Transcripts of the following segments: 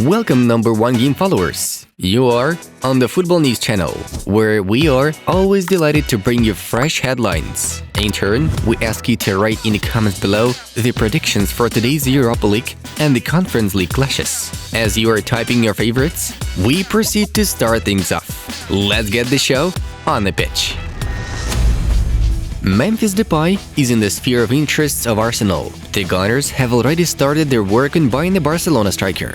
Welcome number one game followers. You are on the Football News channel, where we are always delighted to bring you fresh headlines. In turn, we ask you to write in the comments below the predictions for today's Europa League and the Conference League clashes. As you are typing your favorites, we proceed to start things off. Let's get the show on the pitch. Memphis Depay is in the sphere of interests of Arsenal. The Gunners have already started their work on buying the Barcelona striker.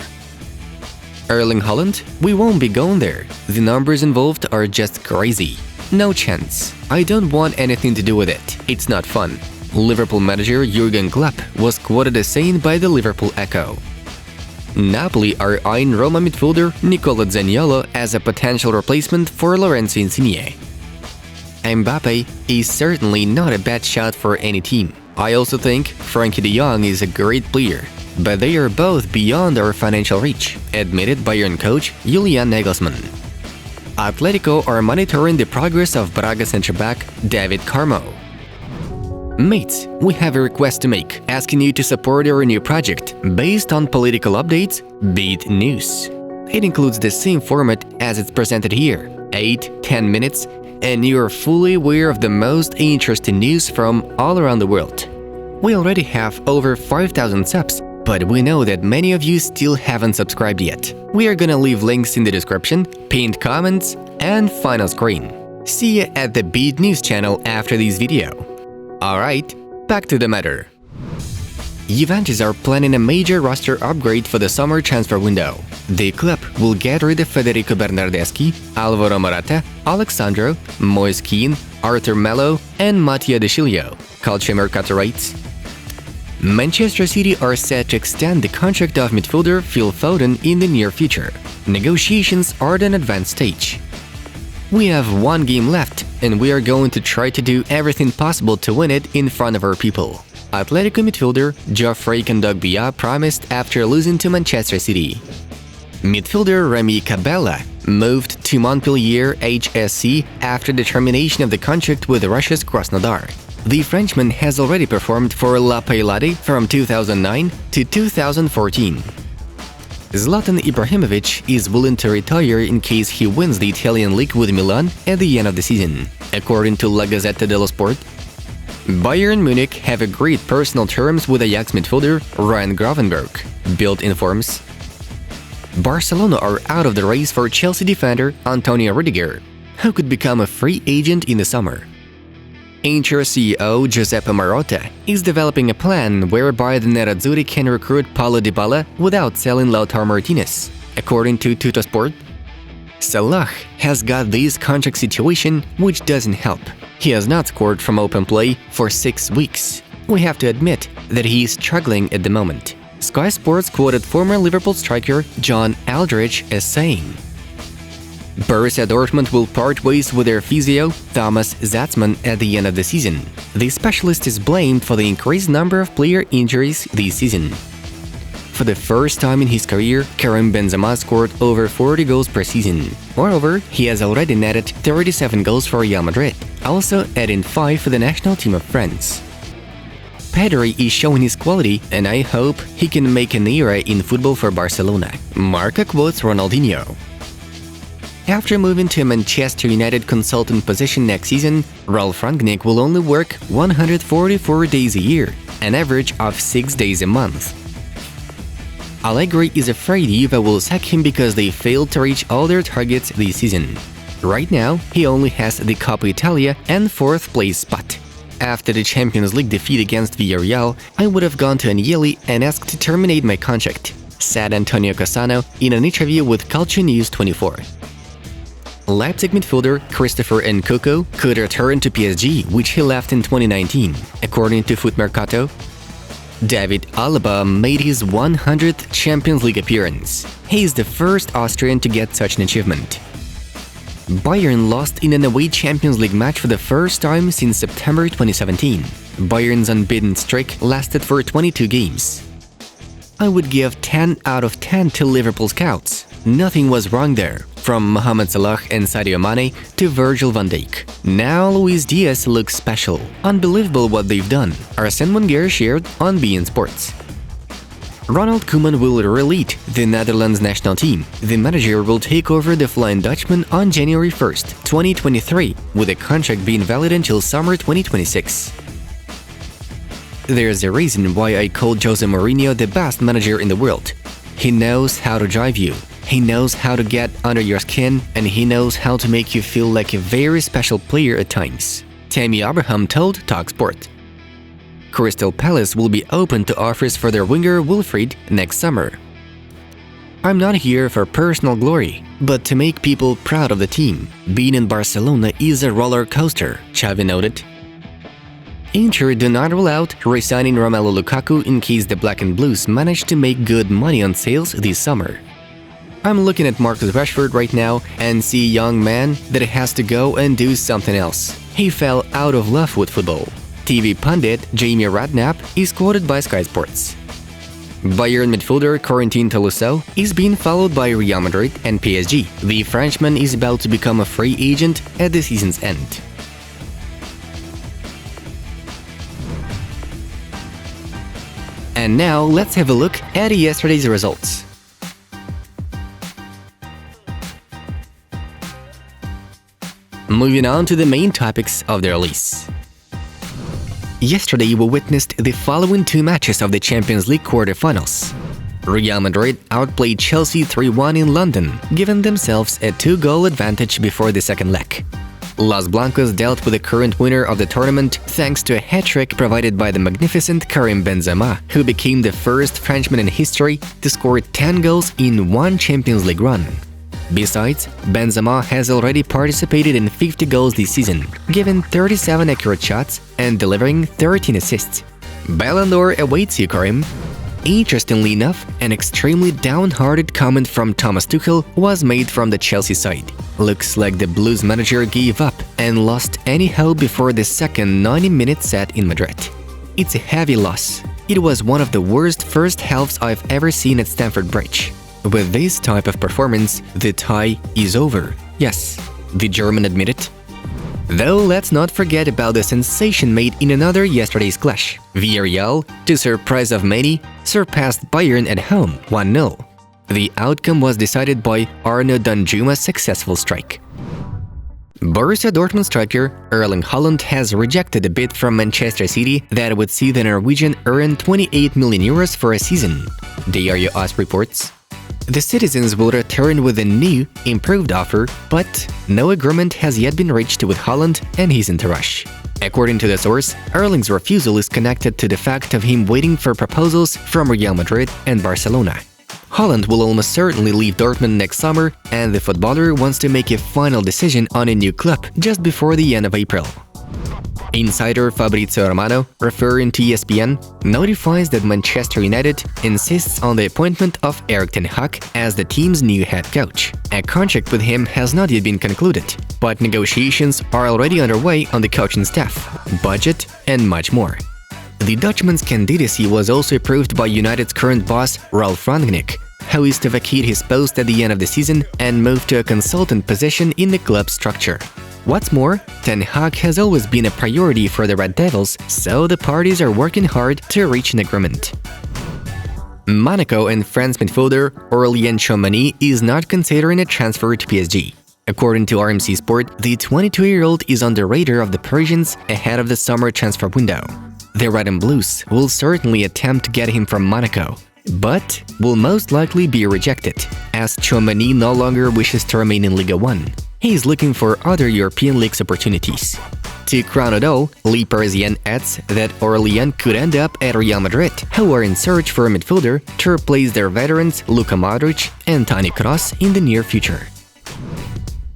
Erling Haaland? We won't be going there. The numbers involved are just crazy. No chance. I don't want anything to do with it. It's not fun. Liverpool manager Jurgen Klopp was quoted as saying by the Liverpool Echo. Napoli are eyeing Roma midfielder Nicola Zaniolo as a potential replacement for Lorenzo Insigne. Mbappe is certainly not a bad shot for any team. I also think Frankie de Jong is a great player, but they are both beyond our financial reach, admitted Bayern coach Julian Nagelsmann. Atletico are monitoring the progress of Braga centre-back David Carmo. Mates, we have a request to make, asking you to support our new project based on political updates, Beat News. It includes the same format as it's presented here, 8-10 minutes, and you are fully aware of the most interesting news from all around the world. We already have over 5,000 subs, but we know that many of you still haven't subscribed yet. We are gonna leave links in the description, pinned comments, and final screen. See you at the Beat News channel after this video. Alright, back to the matter. Juventus are planning a major roster upgrade for the summer transfer window. The club will get rid of Federico Bernardeschi, Alvaro Morata, Alexandro, Moise Kean, Arthur Melo, and Mattia De Sciglio, Calciomercato writes. Manchester City are set to extend the contract of midfielder Phil Foden in the near future. Negotiations are at an advanced stage. We have one game left, and we are going to try to do everything possible to win it in front of our people. Atletico midfielder Geoffrey Kondogbia promised after losing to Manchester City. Midfielder Remy Cabella moved to Montpellier HSC after the termination of the contract with Russia's Krasnodar. The Frenchman has already performed for La Paillade from 2009 to 2014. Zlatan Ibrahimovic is willing to retire in case he wins the Italian league with Milan at the end of the season, according to La Gazzetta dello Sport. Bayern Munich have agreed personal terms with Ajax midfielder Ryan Gravenberch, Bild informs. Barcelona are out of the race for Chelsea defender Antonio Rudiger, who could become a free agent in the summer. Inter CEO Giuseppe Marotta is developing a plan whereby the Nerazzurri can recruit Paulo Dybala without selling Lautaro Martinez, according to Tuttosport. Salah has got this contract situation which doesn't help. He has not scored from open play for 6 weeks. We have to admit that he is struggling at the moment. Sky Sports quoted former Liverpool striker John Aldridge as saying, Borussia Dortmund will part ways with their physio, Thomas Zatzman, at the end of the season. The specialist is blamed for the increased number of player injuries this season. For the first time in his career, Karim Benzema scored over 40 goals per season. Moreover, he has already netted 37 goals for Real Madrid, also adding 5 for the national team of France. Pedri is showing his quality, and I hope he can make an era in football for Barcelona. Marca quotes Ronaldinho. After moving to a Manchester United consultant position next season, Ralf Rangnick will only work 144 days a year, an average of 6 days a month. Allegri is afraid Juve will sack him because they failed to reach all their targets this season. Right now, he only has the Coppa Italia and 4th place spot. After the Champions League defeat against Villarreal, I would have gone to Agnelli and asked to terminate my contract, said Antonio Cassano in an interview with Calcio News 24. Leipzig midfielder Christopher Nkunku could return to PSG, which he left in 2019, according to Foot Mercato. David Alaba made his 100th Champions League appearance. He is the first Austrian to get such an achievement. Bayern lost in an away Champions League match for the first time since September 2017. Bayern's unbeaten streak lasted for 22 games. I would give 10 out of 10 to Liverpool scouts. Nothing was wrong there, from Mohamed Salah and Sadio Mane to Virgil van Dijk. Now Luis Diaz looks special. Unbelievable what they've done, Arsène Wenger shared on beIN Sports. Ronald Koeman will re-lead the Netherlands national team. The manager will take over the Flying Dutchman on January 1st, 2023, with a contract being valid until summer 2026. There's a reason why I call Jose Mourinho the best manager in the world. He knows how to drive you. He knows how to get under your skin, and he knows how to make you feel like a very special player at times. Tammy Abraham told talkSPORT. Crystal Palace will be open to offers for their winger Wilfried next summer. I'm not here for personal glory, but to make people proud of the team. Being in Barcelona is a roller coaster, Xavi noted. Inter do not rule out re-signing Romelu Lukaku in case the Black and Blues manage to make good money on sales this summer. I'm looking at Marcus Rashford right now and see a young man that has to go and do something else. He fell out of love with football. TV pundit Jamie Redknapp is quoted by Sky Sports. Bayern midfielder Corentin Tolisso is being followed by Real Madrid and PSG. The Frenchman is about to become a free agent at the season's end. And now let's have a look at yesterday's results. Moving on to the main topics of the release. Yesterday we witnessed the following two matches of the Champions League quarterfinals. Real Madrid outplayed Chelsea 3-1 in London, giving themselves a 2-goal advantage before the second leg. Los Blancos dealt with the current winner of the tournament thanks to a hat-trick provided by the magnificent Karim Benzema, who became the first Frenchman in history to score 10 goals in one Champions League run. Besides, Benzema has already participated in 50 goals this season, giving 37 accurate shots and delivering 13 assists. Ballon d'Or awaits you, Karim. Interestingly enough, an extremely downhearted comment from Thomas Tuchel was made from the Chelsea side. Looks like the Blues manager gave up and lost any hope before the second 90-minute set in Madrid. It's a heavy loss. It was one of the worst first halves I've ever seen at Stamford Bridge. With this type of performance, the tie is over. Yes, the German admitted. Though let's not forget about the sensation made in another yesterday's clash. Villarreal, to surprise of many, surpassed Bayern at home 1-0. The outcome was decided by Arno Danjuma's successful strike. Borussia Dortmund striker Erling Haaland has rejected a bid from Manchester City that would see the Norwegian earn 28 million euros for a season. Diario AS reports. The citizens will return with a new, improved offer, but no agreement has yet been reached with Haaland and his entourage. According to the source, Erling's refusal is connected to the fact of him waiting for proposals from Real Madrid and Barcelona. Haaland will almost certainly leave Dortmund next summer, and the footballer wants to make a final decision on a new club just before the end of April. Insider Fabrizio Romano, referring to ESPN, notifies that Manchester United insists on the appointment of Erik ten Hag as the team's new head coach. A contract with him has not yet been concluded, but negotiations are already underway on the coaching staff, budget, and much more. The Dutchman's candidacy was also approved by United's current boss, Ralf Rangnick, who is to vacate his post at the end of the season and move to a consultant position in the club's structure. What's more, Ten Hag has always been a priority for the Red Devils, so the parties are working hard to reach an agreement. Monaco and France midfielder Aurélien Tchouameni is not considering a transfer to PSG. According to RMC Sport, the 22-year-old is on the radar of the Parisians ahead of the summer transfer window. The Red and Blues will certainly attempt to get him from Monaco, but will most likely be rejected, as Tchouameni no longer wishes to remain in Ligue 1. He is looking for other European leagues opportunities. To crown it all, Le Parisien adds that Aurélien could end up at Real Madrid, who are in search for a midfielder to replace their veterans Luka Modric and Toni Kroos in the near future.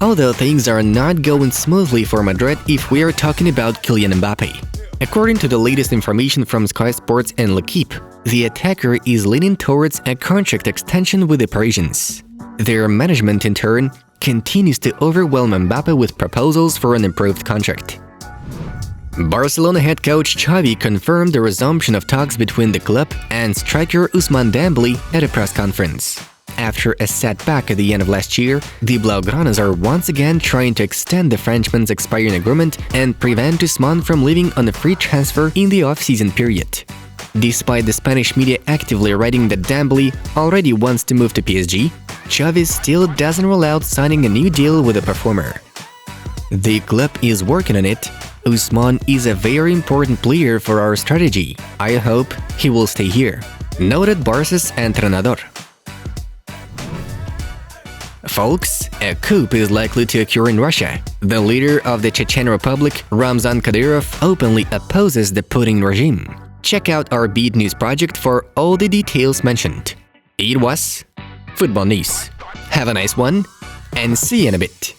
Although things are not going smoothly for Madrid if we are talking about Kylian Mbappé. According to the latest information from Sky Sports and L'Équipe, the attacker is leaning towards a contract extension with the Parisians. Their management, in turn, continues to overwhelm Mbappé with proposals for an improved contract. Barcelona head coach Xavi confirmed the resumption of talks between the club and striker Ousmane Dembélé at a press conference. After a setback at the end of last year, the Blaugranas are once again trying to extend the Frenchman's expiring agreement and prevent Ousmane from leaving on a free transfer in the off-season period. Despite the Spanish media actively writing that Dembele already wants to move to PSG, Xavi still doesn't rule out signing a new deal with the performer. The club is working on it. Ousmane is a very important player for our strategy. I hope he will stay here, noted Barca's entrenador. Folks, a coup is likely to occur in Russia. The leader of the Chechen Republic, Ramzan Kadyrov, openly opposes the Putin regime. Check out our Beat News project for all the details mentioned. It was Football News. Have a nice one, and see you in a bit.